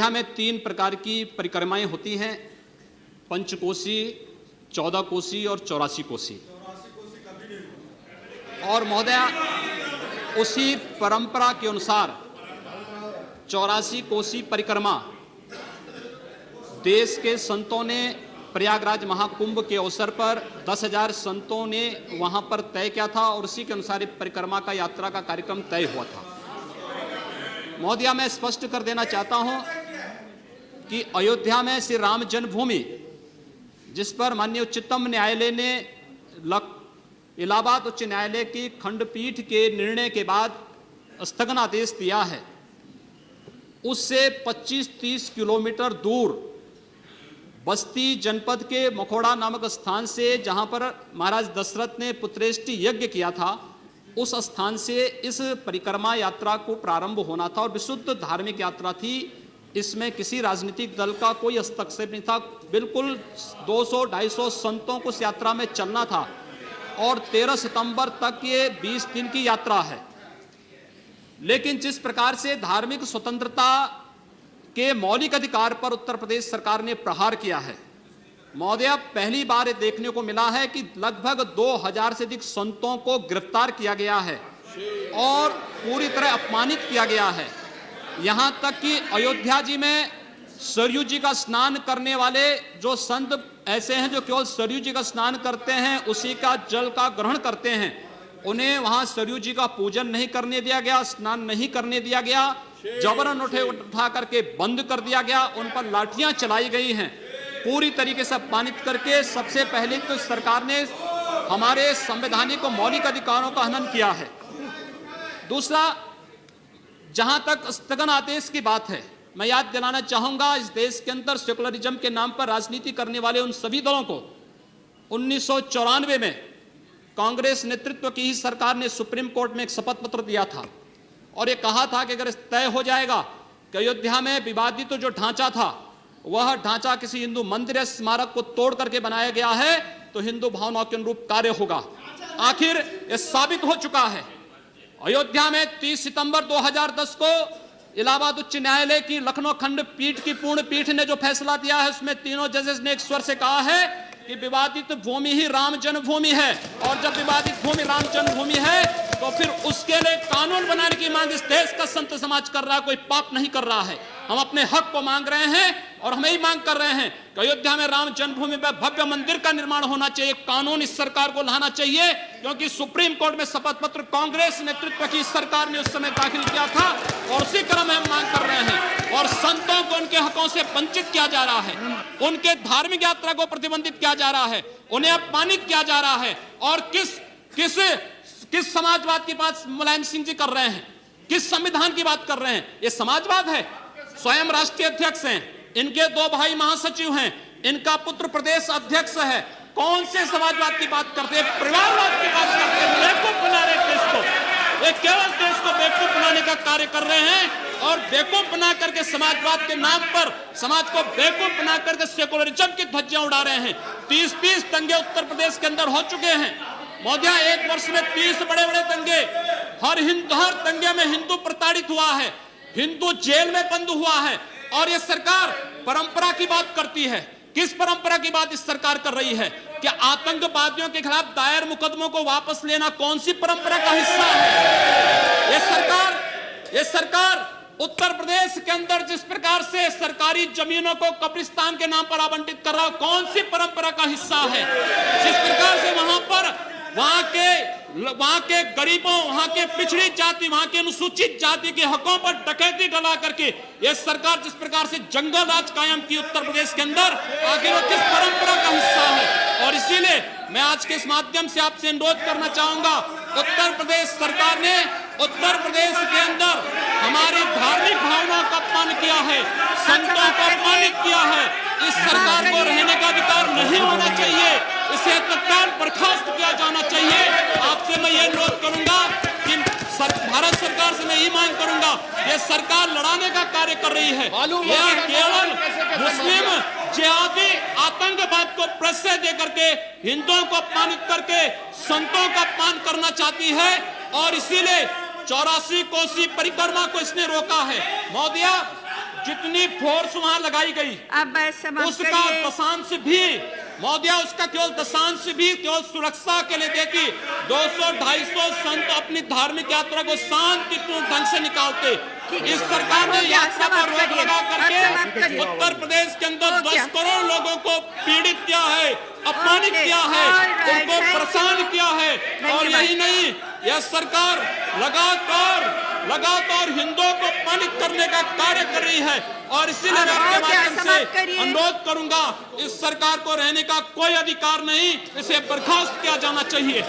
यहाँ में 3 प्रकार की परिक्रमाएं होती हैं, पंचकोसी, 14 कोसी और 84 कोसी। और महोदय उसी परंपरा के अनुसार 84 कोसी परिक्रमा देश के संतों ने प्रयागराज महाकुंभ के अवसर पर 10,000 संतों ने वहां पर तय किया था और उसी के अनुसार परिक्रमा का यात्रा का कार्यक्रम तय हुआ था। महोदय मैं स्पष्ट कर देना चाहता हूं कि अयोध्या में श्री राम जन्मभूमि जिस पर माननीय उच्चतम न्यायालय ने इलाहाबाद उच्च न्यायालय की खंडपीठ के निर्णय के बाद स्थगनादेश दिया है, उससे 25-30 किलोमीटर दूर बस्ती जनपद के मखोड़ा नामक स्थान से, जहां पर महाराज दशरथ ने पुत्रेष्टि यज्ञ किया था, उस स्थान से इस परिक्रमा यात्रा को प्रारंभ होना था और विशुद्ध धार्मिक यात्रा थी। इसमें किसी राजनीतिक दल का कोई हस्तक्षेप नहीं था। बिल्कुल 200-250 संतों को इस यात्रा में चलना था और 13 सितंबर तक ये 20 दिन की यात्रा है। लेकिन जिस प्रकार से धार्मिक स्वतंत्रता के मौलिक अधिकार पर उत्तर प्रदेश सरकार ने प्रहार किया है, महोदय पहली बार ये देखने को मिला है कि लगभग 2000 से अधिक संतों को गिरफ्तार किया गया है और पूरी तरह अपमानित किया गया है। यहां तक कि अयोध्या जी में सरयू जी का स्नान करने वाले जो संत ऐसे हैं जो केवल सरयू जी का स्नान करते हैं, उसी का जल का ग्रहण करते हैं, उन्हें वहां सरयू जी का पूजन नहीं करने दिया गया, स्नान नहीं करने दिया गया, जबरन उठा करके बंद कर दिया गया, उन पर लाठियां चलाई गई हैं, पूरी तरीके से अपमानित करके। सबसे पहले तो सरकार ने हमारे संवैधानिक और मौलिक अधिकारों का हनन किया है। दूसरा, जहां तक स्थगन आदेश की बात है, मैं याद दिलाना चाहूंगा इस देश के अंदर सेकुलरिज्म के नाम पर राजनीति करने वाले उन सभी दलों को 1994 में कांग्रेस नेतृत्व की ही सरकार ने सुप्रीम कोर्ट में एक शपथ पत्र दिया था और यह कहा था कि अगर तय हो जाएगा कि अयोध्या में विवादित तो जो ढांचा था वह ढांचा किसी हिंदू मंदिर या स्मारक को तोड़ करके बनाया गया है तो हिंदू भावनाओं के अनुरूप कार्य होगा। आखिर यह साबित हो चुका है। अयोध्या में 30 सितंबर 2010 को इलाहाबाद उच्च न्यायालय की लखनऊ खंड पीठ की पूर्ण पीठ ने जो फैसला दिया है, उसमें तीनों जजेस ने एक स्वर से कहा है कि विवादित भूमि ही राम जन्मभूमि है और जब विवादित भूमि राम जन्मभूमि है तो फिर उसके लिए कानून बनाने की मांग इस देश का संत समाज कर रहा है, कोई पाप नहीं कर रहा है। हम अपने हक को मांग रहे हैं और हम यही मांग कर रहे हैं कि अयोध्या में राम जन्मभूमि में भव्य मंदिर का निर्माण होना चाहिए, कानून इस सरकार को लाना चाहिए, क्योंकि सुप्रीम कोर्ट में शपथ पत्र कांग्रेस नेतृत्व की सरकार ने उस समय दाखिल किया था और उसी क्रम में हम मांग कर रहे हैं। और संतों को उनके हकों से वंचित किया जा रहा है, उनके धार्मिक यात्रा को प्रतिबंधित किया जा रहा है, उन्हें अपमानित किया जा रहा है। और किस समाजवाद की बात मुलायम सिंह जी कर रहे हैं, किस संविधान की बात कर रहे हैं? ये समाजवाद है। स्वयं राष्ट्रीय अध्यक्ष हैं, इनके 2 भाई महासचिव हैं, इनका पुत्र प्रदेश अध्यक्ष है। कौन से समाजवाद की बात करते हैं? परिवारवाद की बात करते हैं। बेवकूफ बना रहे देश को, ये केवल देश को बेवकूफ बनाने का कार्य कर रहे हैं और बेवकूफ बना करके समाजवाद के नाम पर समाज को बेवकूफ बना करके सेकुलरिज्म की ध्वजियां उड़ा रहे हैं। 30 दंगे उत्तर प्रदेश के अंदर हो चुके हैं महोदय, एक वर्ष में 30 बड़े-बड़े दंगे। हर दंगे में हिंदू प्रताड़ित हुआ है, हिंदू जेल में बंद हुआ है और ये सरकार परंपरा की बात करती है। किस परंपरा की बात इस सरकार कर रही है? कि आतंकवादियों के खिलाफ दायर मुकदमों को वापस लेना कौन सी परंपरा का हिस्सा है? ये सरकार उत्तर प्रदेश के अंदर जिस प्रकार से सरकारी जमीनों को कब्रिस्तान के नाम पर आवंटित कर रहा है, कौन सी परंपरा का हिस्सा है? जिस प्रकार से वहां के गरीबों, वहां के पिछड़ी जाति, वहां के अनुसूचित जाति के हकों पर डकैती डला करके यह सरकार जिस प्रकार से जंगल राज कायम की उत्तर प्रदेश के अंदर, आखिर वो किस परंपरा का हिस्सा है? और इसीलिए मैं आज के इस माध्यम से आपसे अनुरोध करना चाहूंगा, उत्तर प्रदेश सरकार ने उत्तर प्रदेश के अंदर हमारी धार्मिक भावनाओं का अपमान किया है, संतों को अपमानित किया है। इस सरकार को रहने का अधिकार नहीं होना चाहिए, इसे तत्काल बर्खास्त किया जाना चाहिए। आपसे मैं ये अनुरोध करूंगा कि भारत सरकार से मैं ये मांग करूंगा, ये सरकार लड़ाने का कार्य कर रही है, यह केवल मुस्लिम जिहादी आतंकवाद को प्रश्रय दे करके हिंदुओं को अपमानित करके संतों का अपमान करना चाहती है और इसीलिए 84 कोसी परिक्रमा को इसने रोका है। महोदया जितनी फोर्स वहां लगाई गई अब समाप्त उसका करिए। दशांश भी महोदया, उसका केवल दशांश भी केवल सुरक्षा के लिए देखी 200-250 संत अपनी धार्मिक यात्रा को शांतिपूर्ण ढंग से निकालते। इस सरकार ने यात्रा पर रोक लगा करके उत्तर प्रदेश के अंदर 10 करोड़ लोगों को पीड़ित किया है, अपमानित किया है, उनको परेशान किया है। और यही नहीं, यह सरकार लगातार हिंदुओं को अपमानित करने का कार्य कर रही है। और इसीलिए मैं आपके माध्यम से अनुरोध करूंगा, इस सरकार को रहने का कोई अधिकार नहीं, इसे बर्खास्त किया जाना चाहिए।